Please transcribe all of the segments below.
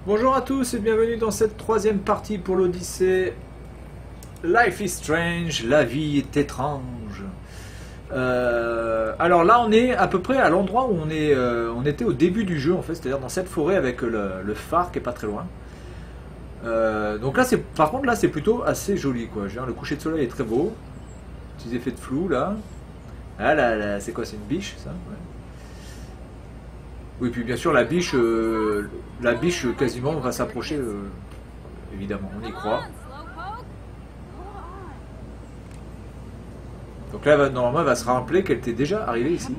Bonjour à tous et bienvenue dans cette troisième partie pour l'Odyssée. Life is strange, la vie est étrange. Alors là on est à peu près à l'endroit où on était au début du jeu en fait, c'est-à-dire dans cette forêt avec le phare qui est pas très loin. Donc là par contre là c'est plutôt assez joli quoi. Le coucher de soleil est très beau. Petits effets de flou là. Ah là, c'est quoi, c'est une biche ça? Ouais. Oui, puis bien sûr, la biche quasiment va s'approcher, évidemment, on y croit. Donc là, normalement, elle va se rappeler qu'elle était déjà arrivée ici.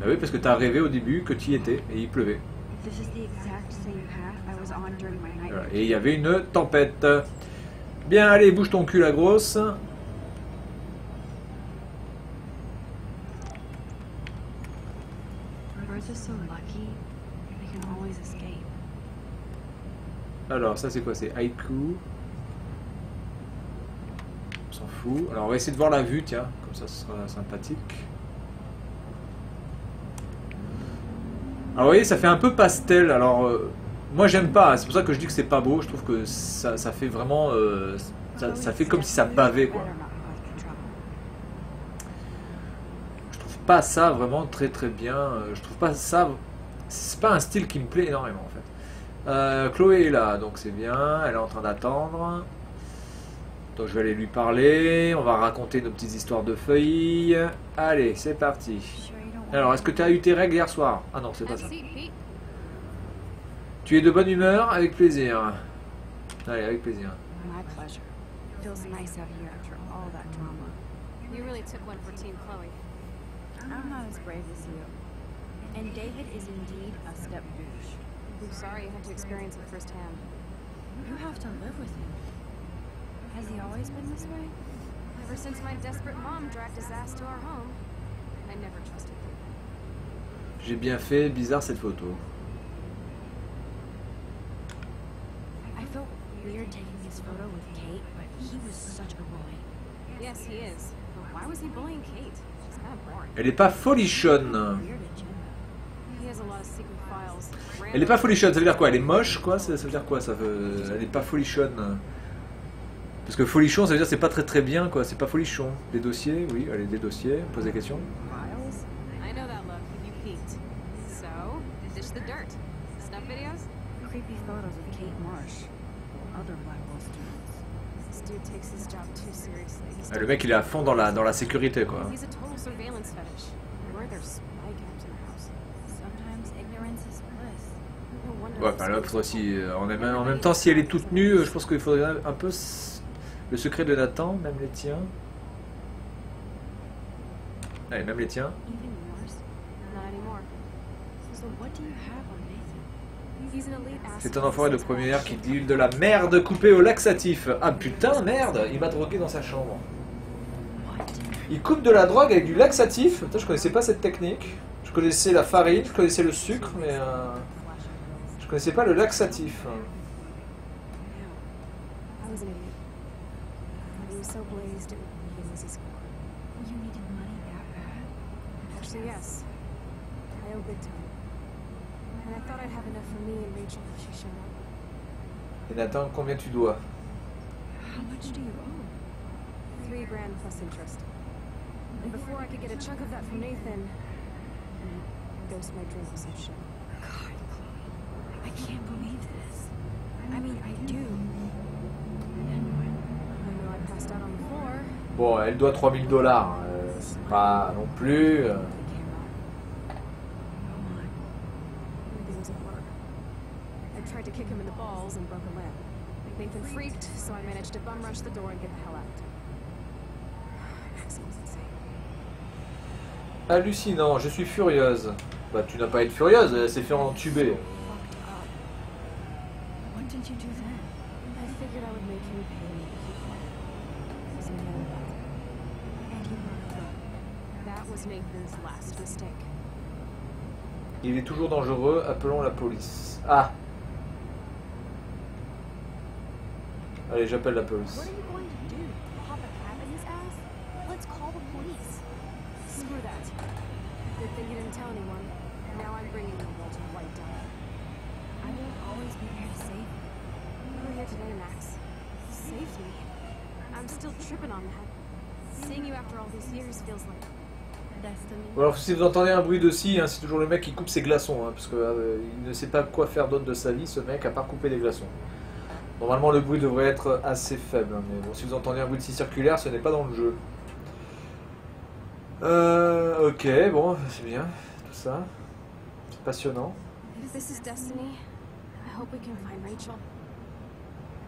Bah oui, parce que tu as rêvé au début que tu y étais, et il pleuvait. Voilà. Et il y avait une tempête. Bien, allez, bouge ton cul, la grosse. Alors, ça c'est quoi? C'est haïku. On s'en fout. Alors, on va essayer de voir la vue, tiens. Comme ça, ce sera sympathique. Alors, vous voyez, ça fait un peu pastel. Alors, moi, j'aime pas. C'est pour ça que je dis que c'est pas beau. Je trouve que ça fait vraiment... ça fait comme si ça bavait, quoi. Je trouve pas ça vraiment très très bien. Je trouve pas ça... C'est pas un style qui me plaît énormément, en fait. Chloé est là, donc c'est bien, elle est en train d'attendre. Donc je vais aller lui parler, on va raconter nos petites histoires de feuilles. Allez, c'est parti. Alors, est-ce que tu as eu tes règles hier soir? Ah non, c'est pas ça. Tu es de bonne humeur? Avec plaisir. Allez, avec plaisir. And David is indeed a step douche. I'm sorry you had to experience it firsthand. You have to live with him. Has he always been this way? Ever since my desperate mom dragged his ass to our home, I never trusted him. J'ai bien fait, bizarre cette photo. I felt weird taking his photo with Kate, but he was such a bully. Yes, he is. But why was he bullying Kate? She's kind of boring. Elle est pas folichonne. Elle est pas folichonne, ça veut dire quoi? Elle est moche, quoi? Ça veut dire quoi? Elle est pas folichonne. Parce que folichon, ça veut dire c'est pas très très bien, quoi. C'est pas folichon. Des dossiers, oui, allez, des dossiers, on pose des questions. Ah, le mec il est à fond dans la sécurité, quoi. Ouais, bah là, faudrait aussi, en même temps, si elle est toute nue, je pense qu'il faudrait un peu le secret de Nathan, même les tiens. Allez, même les tiens. C'est un enfoiré de première qui deal de la merde coupée au laxatif. Ah putain, merde, il m'a drogué dans sa chambre. Il coupe de la drogue avec du laxatif. Putain, je connaissais pas cette technique. Je connaissais la farine, je connaissais le sucre, mais... je connaissais pas le laxatif. Et Nathan, combien tu dois? $3 grand plus interest. And before I could get a chunk of that from Nathan, dosed my drink with some shit. God, Chloe, I can't believe this. I mean, I do. I know I passed out on the floor. Bon, elle doit $3000. C'est pas non plus... Everything was a blur. I tried to kick him in the balls and broke a limb. Nathan freaked, so I managed to bum rush the door and get the hell out. Maxine was insane. Hallucinant, je suis furieuse. Bah tu n'as pas à être furieuse, elle s'est fait entuber. What did you do then? I figured I would make him pay me to keep quiet. He's a young man. And you were alone. That was Nathan's last mistake. Il est toujours dangereux, appelons la police. Ah. Allez, j'appelle la police. What are you going to do? Pop a cap in his ass? Let's call the police. Screw that. Good thing you didn't tell anyone. Now I'm still tripping on that. Seeing you after all these years feels like destiny. Alors si vous entendez un bruit de scie, hein, c'est toujours le mec qui coupe ses glaçons, hein, parce que il ne sait pas quoi faire d'autre de sa vie, ce mec, à part couper des glaçons. Normalement le bruit devrait être assez faible, hein, mais bon, si vous entendez un bruit de scie circulaire, ce n'est pas dans le jeu. Ok, bon, c'est bien, tout ça. C'est passionnant. If this is destiny, I hope we can find Rachel.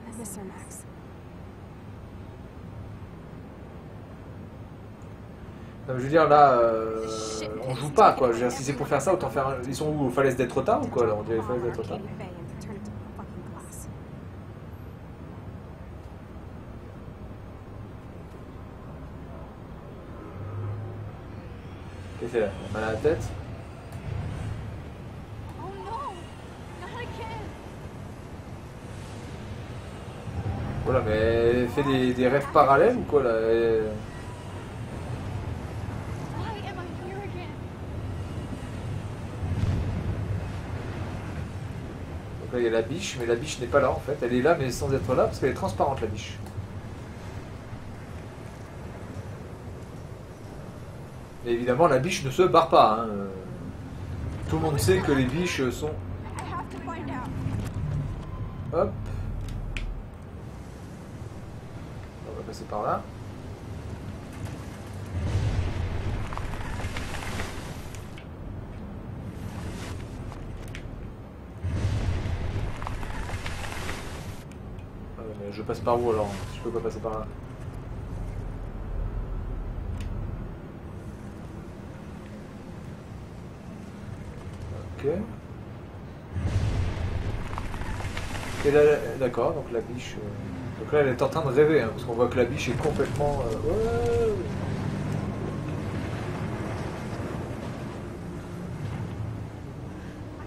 I miss her, Max. Non, je veux dire, là, on joue pas, quoi. Je veux dire, si c'est pour faire ça, autant faire un... Ils sont où, aux falaises d'Étretat ou quoi, là? On dirait les falaises d'Étretat. Qu'est-ce que c'est là? Mal à la tête? Oh no! Not again! Voilà, mais elle fait des rêves parallèles ou quoi, là? Why am I here again? Donc là, il y a la biche, mais la biche n'est pas là, en fait. Elle est là, mais sans être là, parce qu'elle est transparente, la biche. Et évidemment, la biche ne se barre pas. Hein. Tout le monde sait que les biches sont... Hop. On va passer par là. Mais je passe par où alors? Je peux pas passer par là. Ok. Et là, d'accord, donc la biche... Donc là, elle est en train de rêver, hein, parce qu'on voit que la biche est complètement... Ouais.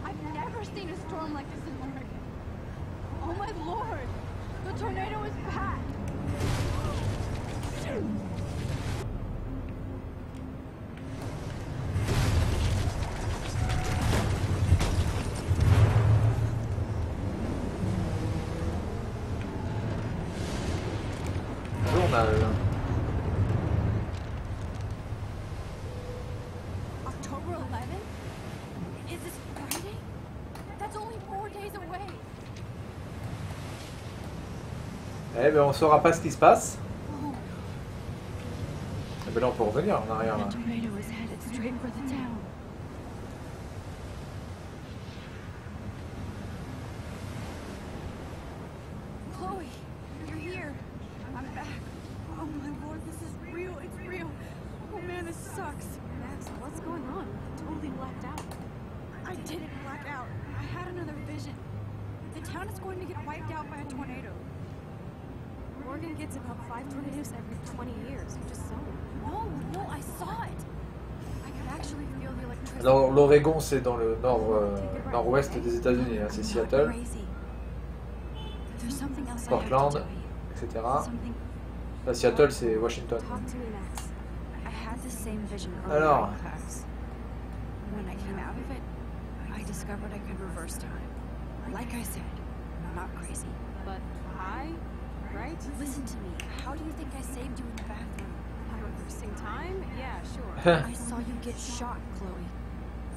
I've never seen a storm like this in Oregon. Oh my lord! The tornado is back! Journal. October 11th? Is this Friday? That's only 4 days away. Eh ben on saura pas ce qui se passe. Oh, Eh ben là on peut revenir en arrière là. the tornado is headed straight for the town. Chloe, you're here. I'm back. Oh my lord, this is real. It's real. Oh man, this sucks. Max, what's going on? I totally blacked out. I didn't black out. I had another vision. The town is going to get wiped out by a tornado. Oregon gets about 5 tornadoes every 20 years. You just saw it. No, I saw it. I could actually feel the electricity. Alors l'Oregon c'est dans le nord-ouest des États-Unis, hein, c'est Seattle, Portland, etc. Là, Seattle c'est Washington. Talk to me, Max. I had the same vision Alors. in class. When I came out of it, I discovered I could reverse time. Like I said, I'm not crazy. But I, right? Listen to me. How do you think I saved you in the bathroom? By reversing time? Yeah, sure. I saw you get shot, Chloe.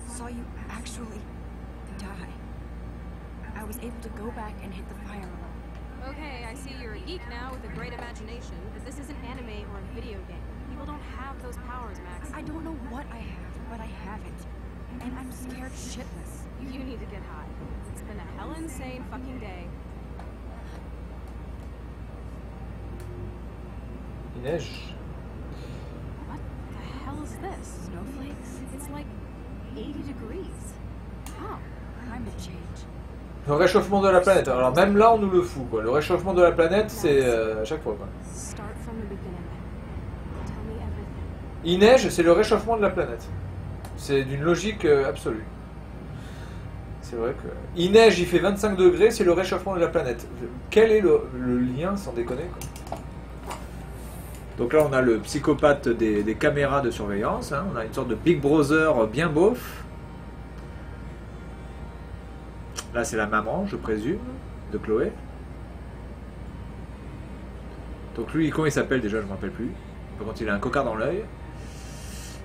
Saw you actually die. I was able to go back and hit the fire alarm. Okay, I see you're a geek now with a great imagination, but this isn't anime or a video game. People don't have those powers, Max. I don't know what I have, but I have it. And I'm scared shitless. You need to get high. It's been a hell insane fucking day. Il neige. What the hell is this? Snowflakes? It's like 80 degrees. How? Climate change. Le réchauffement de la planète. Alors même là on nous le fout quoi. Le réchauffement de la planète c'est à chaque fois quoi. Start from the beginning. Tell me everything. Il neige, c'est le réchauffement de la planète. C'est d'une logique absolue. C'est vrai que... Il neige, il fait 25 degrés, c'est le réchauffement de la planète. Quel est le lien, sans déconner quoi. Donc là on a le psychopathe des caméras de surveillance. Hein. On a une sorte de Big Brother bien beauf. Là c'est la maman, je présume, de Chloé. Donc lui, comment il s'appelle déjà, je ne me rappelle plus. Par contre, il a un cocard dans l'œil.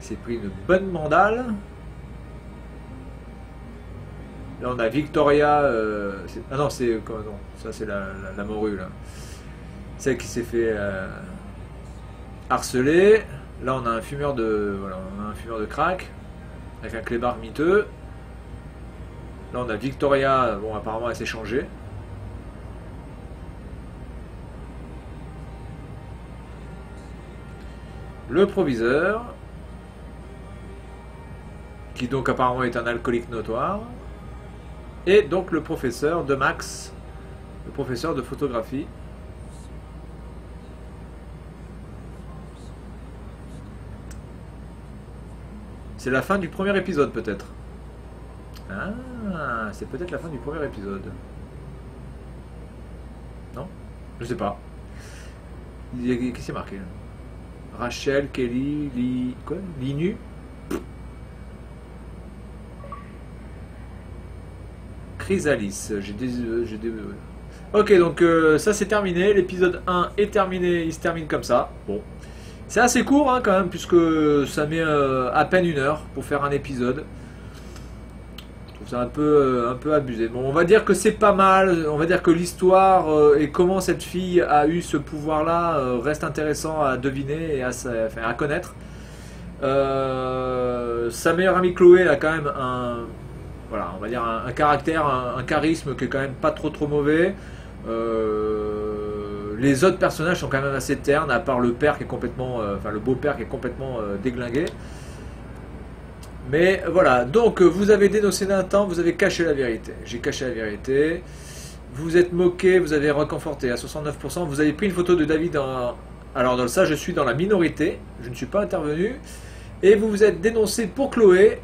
Il s'est pris une bonne mandale. Là, on a Victoria. Ah non, c'est. Non, ça, c'est la morue, là. Celle qui s'est fait harceler. Là, on a un fumeur de. Voilà, on a un fumeur de crack. Avec un clébard miteux. Là, on a Victoria. Bon, apparemment, elle s'est changée. Le proviseur. Qui donc apparemment est un alcoolique notoire. Et donc le professeur de Max, le professeur de photographie. C'est la fin du premier épisode peut-être. Ah, c'est peut-être la fin du premier épisode. Non? Je sais pas. Qu'est-ce qui est marqué là? Rachel, Kelly, quoi? Linu? Chrysalis, j'ai des... Ok, donc ça c'est terminé, l'épisode 1 est terminé, il se termine comme ça. Bon, c'est assez court hein, quand même, puisque ça met à peine 1 heure pour faire un épisode. Je trouve ça un peu abusé. Bon, on va dire que c'est pas mal, on va dire que l'histoire et comment cette fille a eu ce pouvoir-là reste intéressant à deviner et à connaître. Sa meilleure amie Chloé, elle a quand même voilà, on va dire un caractère, un charisme qui est quand même pas trop mauvais. Les autres personnages sont quand même assez ternes, à part le père qui est complètement, enfin le beau-père qui est complètement déglingué. Mais voilà, donc vous avez dénoncé d'un temps, vous avez caché la vérité. J'ai caché la vérité. Vous êtes moqué, vous avez reconforté à 69%. Vous avez pris une photo de David alors dans ça, je suis dans la minorité. Je ne suis pas intervenu. Et vous vous êtes dénoncé pour Chloé.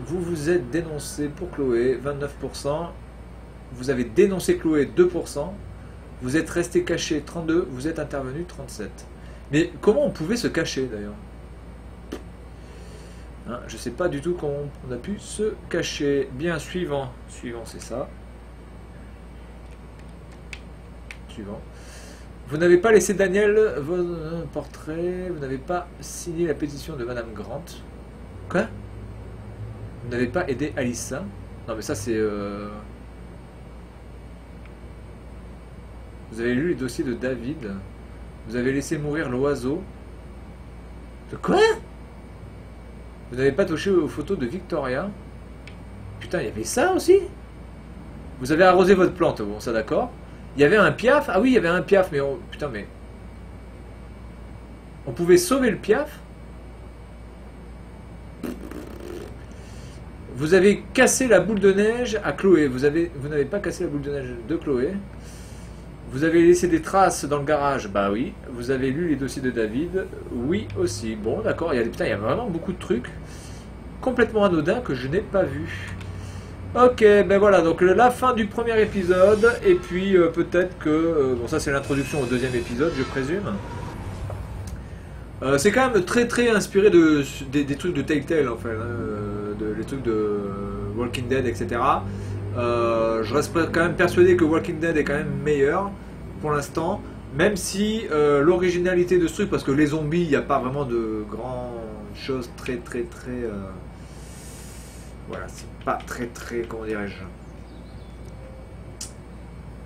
Vous vous êtes dénoncé pour Chloé, 29%. Vous avez dénoncé Chloé, 2%. Vous êtes resté caché, 32%. Vous êtes intervenu, 37%. Mais comment on pouvait se cacher d'ailleurs hein, je ne sais pas du tout comment on a pu se cacher. Bien, suivant. Suivant, c'est ça. Suivant. Vous n'avez pas laissé Daniel votre portrait. Vous n'avez pas signé la pétition de Madame Grant. Quoi? Vous n'avez pas aidé Alissa? Non mais ça c'est... Vous avez lu les dossiers de David. Vous avez laissé mourir l'oiseau. De quoi? Vous n'avez pas touché aux photos de Victoria? Putain, il y avait ça aussi? Vous avez arrosé votre plante, bon ça d'accord. Il y avait un piaf? Ah oui, il y avait un piaf, mais putain mais... On pouvait sauver le piaf? Vous avez cassé la boule de neige à Chloé. Vous n'avez pas cassé la boule de neige de Chloé. Vous avez laissé des traces dans le garage. Bah oui. Vous avez lu les dossiers de David. Oui aussi. Bon d'accord. Putain, il y a vraiment beaucoup de trucs complètement anodins que je n'ai pas vus. Ok, ben voilà. Donc la fin du premier épisode. Et puis peut-être que... bon ça c'est l'introduction au deuxième épisode, je présume. C'est quand même très inspiré des trucs de Telltale en fait, les trucs de Walking Dead, etc. Je reste quand même persuadé que Walking Dead est quand même meilleur pour l'instant, même si l'originalité de ce truc, parce que les zombies, il n'y a pas vraiment de grandes choses très voilà, c'est pas très comment dirais-je,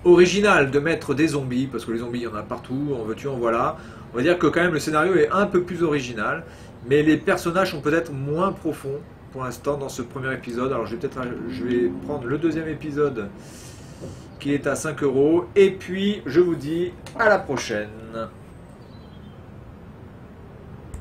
original de mettre des zombies, parce que les zombies il y en a partout, en veux-tu en voilà. On va dire que quand même le scénario est un peu plus original, mais les personnages sont peut-être moins profonds pour l'instant dans ce premier épisode. Alors je vais prendre le deuxième épisode qui est à 5 €, et puis je vous dis à la prochaine.